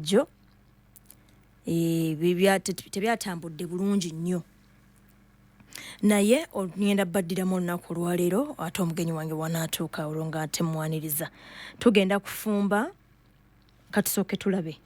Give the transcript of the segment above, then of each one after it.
jjo tebyatambudde bulungi nnyo naye ngenda baddiramu olunaku olwaleero ate omugenyi wange wanaatuuka olwo nga temwaniriza tugenda kufumba katusooke tulabe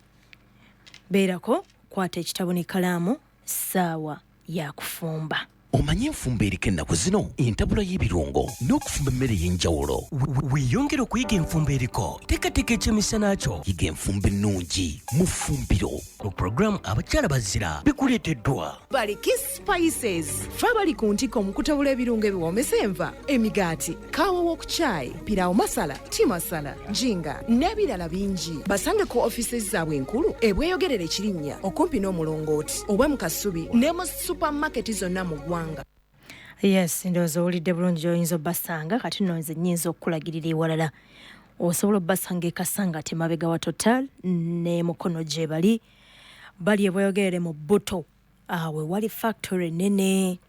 beerako kwata ekitabo n'ekkalaamu ssaawa ya kufumba. Omanyi enfumba eriko ennaku zino entabula y'ebirungo n'okufumba emmere ey'enjawulo. Weeyongera okuyiga enfumba eriko teekateeka ekyemisana kyo. Yiga enfumba ennungi mu Fumbiro. Mu pulogulaamu abakyala bazira bikuleeteddwa Balikis Spices. Fa bali ku ntiko mu kutabula ebirungo ebiwoomesa enva, emigaati, kaawa w'okucaayi, piraawo masala, tea masala, jinga n'ebirala bingi. Basange ku offices zaabwe enkulu ebweyogerere Kirinnya okumpi n'omulongooti oba mu Kasubi ne mu supermarket zonna mu ggwanga. Yes, ndowooza owulidde bulungi gy'oyinza obbasanga kati nno nze nnyinza okukulagirira ewalala osobola obbasanga ekasanga ate mabega wa Total ne mukono gye bali ebweyogerere mu Buto awe wali factory nene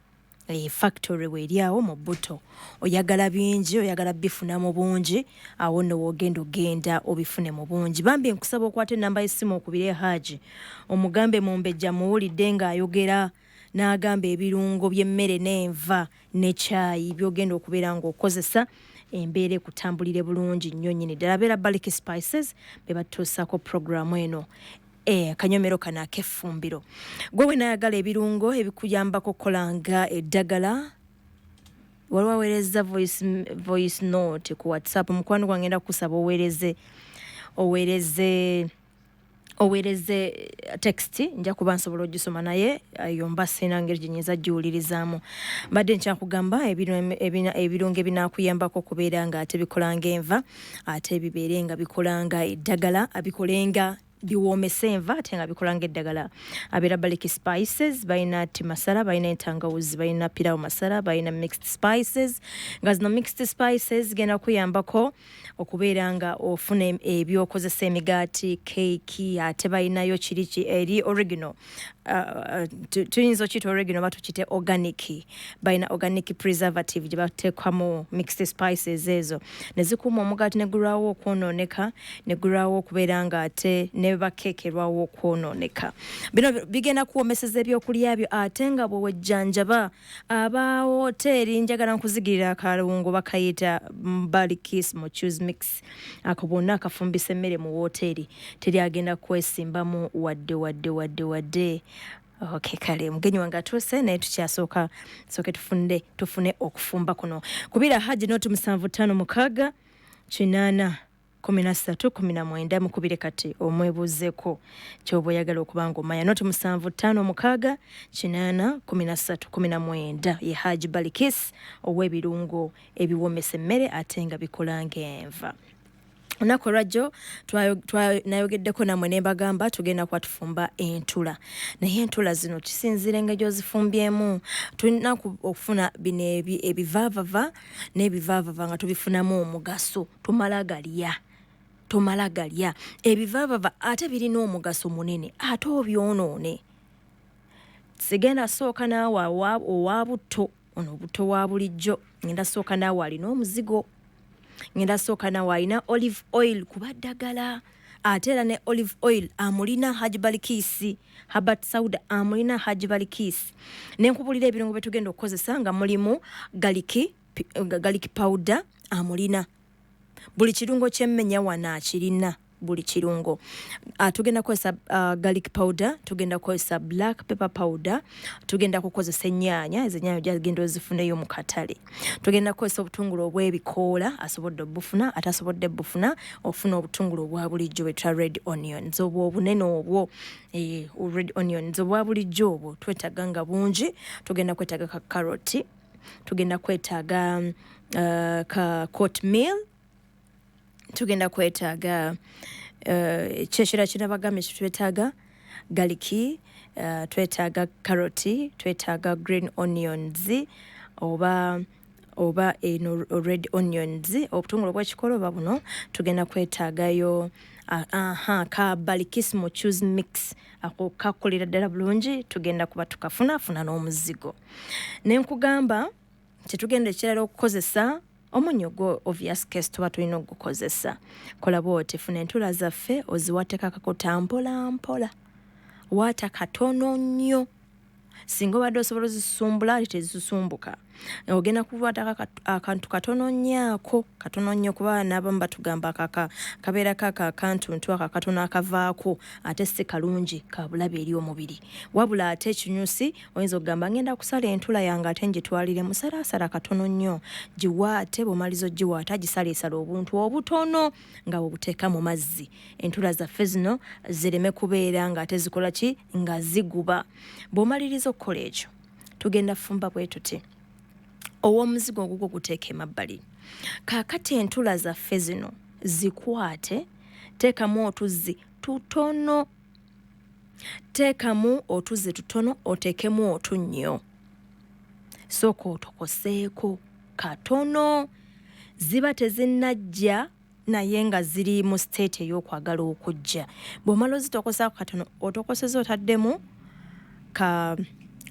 factory weeri awo mu Buto oyagala bingi oyagala bifuna mu bungi awo nno woogenda obifune mu bungi bambi nkusaba okwata ennamba y'essimu okubire Haji omugambe Mumbejja muwulidde ng'ayogera n'agamba ebirungo by'emmere n'enva ne chaayi byogenda okubeera ng'okozesa embeera ekutambulire bulungi nnyo nnyini ddala beera Balikis Spices be batuusaako puroguramu eno akanyomero kano ak'effumbiro gwe we naayagala ebirungo ebikuyambako okukolanga eddagala waliwo aweereza voice note ku WhatsApp mukwano gwange ngenda kukusaba oweereze text nja kuba nsobola ogisoma naye yomba sina ngeri gyenyinza giwulirizaamu mbadde nkyakugamba ebirungo ebinaakuyambako okubeera nga ate bikolanga enva ate bibeere nga bikolanga eddagala abikolenga biwoomesa enva ate nga bikolanga eddagala abeera Balikis Spices balina tea masala balina entangawuzi balina piraawo masala balina mixed spices nga zino mixed spices genda kuyambako okubeera nga ofuna ebyokozesa emigaati keeki ate balinayo kiriki eri original tuyinza okiyita original batukite organic balina organic preservative gye bateekamu mixed spices ezo ne zikuuma omugaati ne gulwawo okwonooneka ne gulwawo okubeera nga ate ne bakeekerwawo okwonooneka bino bigenda kuwoomeseza ebyokulya byo ate nga bwe wejjanjaba aba woteeri njagala nkuzigirira akalungo bakayita Balikis Mochus mix ako bonna akafumbisa emmere mu woteeri teri agenda kwesimbamu wadde okay kale mugenyi wange atuuse naye tukyasooka sooke tufune okufumba kuno kubira Haji noti 75 8 13 19 mukubire kati omwebuuzeeko ky'oba oyagala okuba ng'omanya noti 75 8 13 19 ye Haji Balikis ow'ebirungo ebiwoomesa emmere ate nga bikolanga enva olunaku olwajjo nayogeddeko nammwe ne mbagamba tugenda kuba tufumba entula naye entula zino kisinziira engeri gy'ozifumbyemu tulina okufuna bino ebivaavava n'ebivaavava nga tubifunamu omugaso tumala galya ebivaavava ate birina omugaso munene ate obyonoone sigenda sooka naawe owa butto ono butto wa bulijjo ngenda sooka naawe alina omuzigo ngenda sooka naawe alina olive oil kuba ddagala ate era ne olive oil amulina Haji Balikis Habat Sauda amulina Haji Balikis nenkubulira ebirungo bye tugenda okukozesa nga mulimu garlic powder amulina buli kirungo kyemmenya wana akirina buli kirungo tugenda kukozesa garlic powder tugenda kukozesa black pepper powder tugenda kukozesa ennyaanya ezenyaanya gyagenda ozifuneyo mu katale tugenda kukozesa obutungulu obw'ebikoola asobodde obufuna atasobodde bufuna ofuna obutungulu obwa bulijjo bwetwa red onions obwo obunene obwo red onions obwa bulijjo obwo twetaaga nga bungi tugenda kwetaaga ka carrot tugenda kwetaaga ka oatmeal tugenda kwetaaga kyekira kirabagambe kitwetaaga galiki twetaaga carrot twetaaga green onions oba eno red onions obutungulu bw'ekikoloba buno tugenda kwetaagayo ka Balikis Mochus mix ako kakolera ddala bulungi tugenda kuba tukafuna n'omuzigo nenkugamba tetugenda ekirala okukozesa omunyo gwo obvious case tuba tulina okugukozesa. Kola bw'oti, funa entula zaffe oziwatekakako tampola mpola, waata katono nnyo. Singa obadde osobola ozisumbula tezisumbuka, ogenda kuwaata akantu katono nnyo kuba n'abamu batugamba kabeera akantu aka katono akavaako ate si kalungi ka bulabe eri omubiri. Wabula ate ekinyusi oyinza okugamba ngenda kusala entula yange ate ngitwalire musalaasala katono nnyo, giwaate. Bw'omaliza ogiwaata gisaleesala obuntu obutono nga bwebuteeka mu mazzi, entula zaffe zino zireme kubeera nga ate zikola ki, nga ziguba. Bw'omaliriza okukola ekyo tugenda fumba bwe tuti. Ow'omuzigo ogugwo guteeka emabbali. Kaakati entula zaffe zino zikwate, teekamu otuzzi tutono, teekamu otuzzi tutono, oteekemu otunnyo, sooka otokoseeko katono. Ziba tezinnajja naye nga ziri mu state ey'okwagala okujja. Bw'omala ozitokosaako katono, otokoseza otaddemu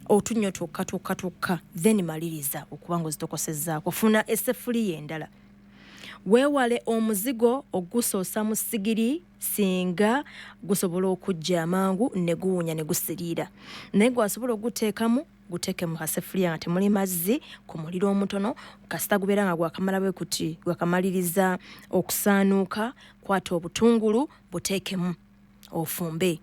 otunnyo tukka, then maliriza okuba ng'ozitokosezaako. Funa essefuliya endala. Weewale omuzigo ogusoosa mu sigiri singa gusobola okujja amangu ne guwunya ne gusiriira. Naye gwasobola oguteekamu, guteeke mu kaseffuliya nga temuli mazzi, ku muliro omutono, kasita gubeera nga gwakamala bwe kuti, gwakamaliriza okusaanuuka. Kwata obutungulu buteekemu ofumbe.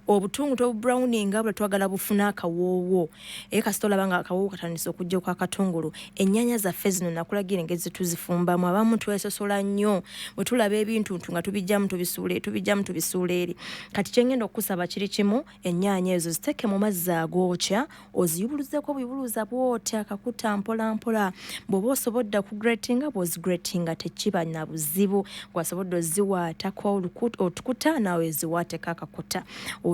Obutungulu tobubrowninga, bula twagala bufuna akawoowo. Kasita olaba nga akawoowo katandise okujja kwa katungulu, ennyaanya zaffe zino nakulagire engeri tuzifumbamu. Abamu twesosola nnyo bwe tulaba ebintu nga tubijjamu tubisuula eri. Kati kye ngenda okusaba kiri kimu, ennyaanya ezo ziteeke mu mazzi agookya, oziyubuluzeeko buyubuluza bw'otya akakuta mpola mpola. Bw'oba osobodde okugratinga, bw'ozigratinga tekiba na buzibu. Bw'osobodde oziwaatako otukuta, naawe ziwaateko akakuta.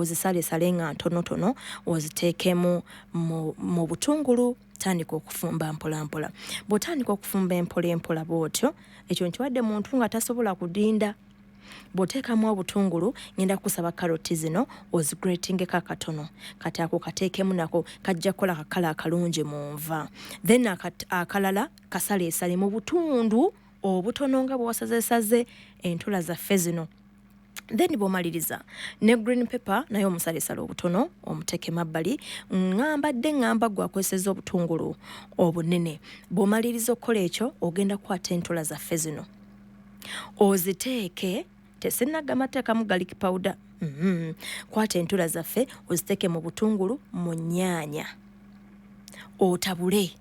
Ozisaleesale nga ntonotono, oziteekemu mu butungulu, tandika okufumba mpola mpola. Bw'otandika okufumba empola bw'otyo, ekyo nkiwadde muntu nga tasobola kudinda. Bw'oteekamu obutungulu, ngenda kusaba karoti zino ozigratingeko akatono, kati ako kateekemu nako kajja kukola akakala akalungi mu nva. Then akalala kasaleesale mu butundu obutono nga bw'owasazeesaze entula zaffe zino. Then bw'omaliriza ne green pepper nayo omusaleesala obutono omuteeke mabbali. Ngamba gwakweseza obutungulu obunene. Bw'omaliriza okukola ekyo, ogenda kukwata entula zaffe zino oziteeke, tesinagamba teekamu garlic powder. Kwata entula zaffe oziteeke mu butungulu, mu nnyaanya, otabule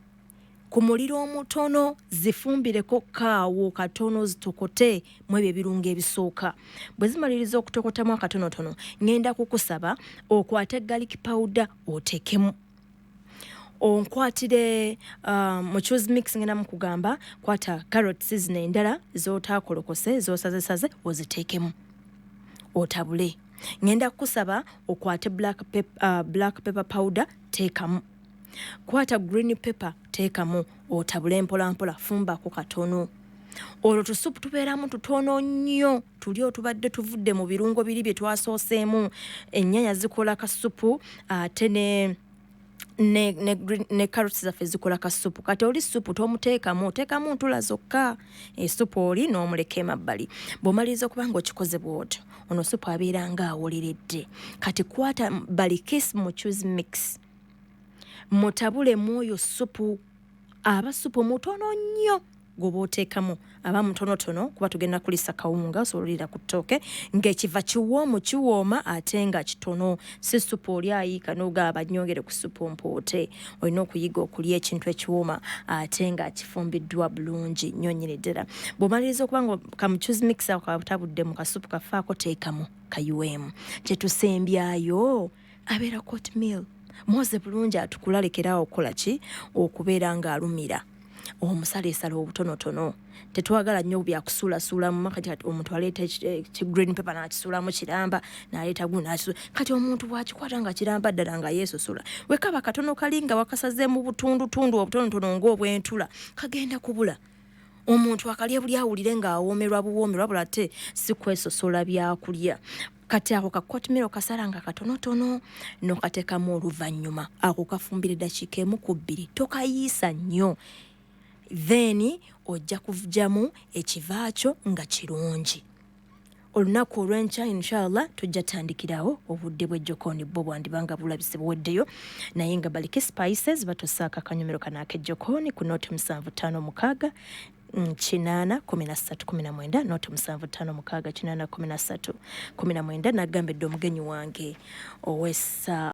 ku muliro omutono, zifumbireko kaawo katono, zitokote mu ebyo ebirungo ebisooka. Bwe zimaliriza okutokotamu akatonotono, ngenda kukusaba okwate garlic powder oteekemu. Onkwatire mu choose mix, ngenda mu kugamba kwata carrots zino endala z'otaakolokose z'osazesaze oziteekemu, otabule. Ngenda kukusaba okwate black pepper powder, teekamu. Kwata green pepper, teekamu, otabule mpola mpola, fumbako katono. Olwo tusupu tubeeramu tutono nnyo, tuli otubadde tuvudde mu birungo biri bye twasooseemu. Ennyaanya zikola kasupu, ate ne carrots zaffe zikola kasupu. Kati oli supu tomuteekamu, oteekamu ntula zokka. Esupu oli n'omuleka emabbali. Bw'omaliriza okuba ng'okikoze bw'otyo, ono supu abeera nga awoleredde. Kati kwata balikisi mu choose mix, mutabule mwoyo supu, aba supu mutono nnyo gwoba oteekamu, aba mutonotono kuba tugenda kulisa kawunga osololera ku ttooke ng'ekiva kiwooma ate nga kitono. Si supu oli ayiika n'ogaba nnyongere ku supu mpoote. Olina okuyiga okulya ekintu ekiwooma ate nga kifumbiddwa bulungi nnyo nnyini ddala. Bw'omaliriza okuba nga kamuchuzi mixer katabudde mu kasupu kafaako, teekamu kayuweemu. Kye tusembyayo abeera oatmeal. Mwoze bulungi atukulalekerawo okukola ki? Okubeera ng'alumira. Omusaleesala obutonotono. Tetwagala nnyo byakusuulasuula mu makati. Omuntu aleeta green pepper n'akisuulamu kiramba, n'aleeta guno n'akisuula. Kati omuntu bw'akikwata nga kiramba ddala nga yeesusula, wekaba katono kali nga wakasazeemu butundutundu obutonotono ng'obwentula, kagenda kubula. Omuntu akalya buli awulire ng'awoomerwa buwoomerwa, bula ate si kwesosola byakulya. Kati ako kakotimiro kasala nga katonotono, n'okateekamu oluvannyuma. Ako kafumbire eddakiika 1 ku 2, tokayiisa nnyo. then ojja kuvujamu ekivaacho nga kirungi. Olunaku olw'enkya inshallah tujja tandikirawo obudde bw'ejjokoni bwo bwandibanga bulabise buweddeyo naye nga Baliki Spices batusaaka akanyomero kana ak'ejjokoni ku note 756 81319 note 756 81319 nagambidde omugenyi wange owessa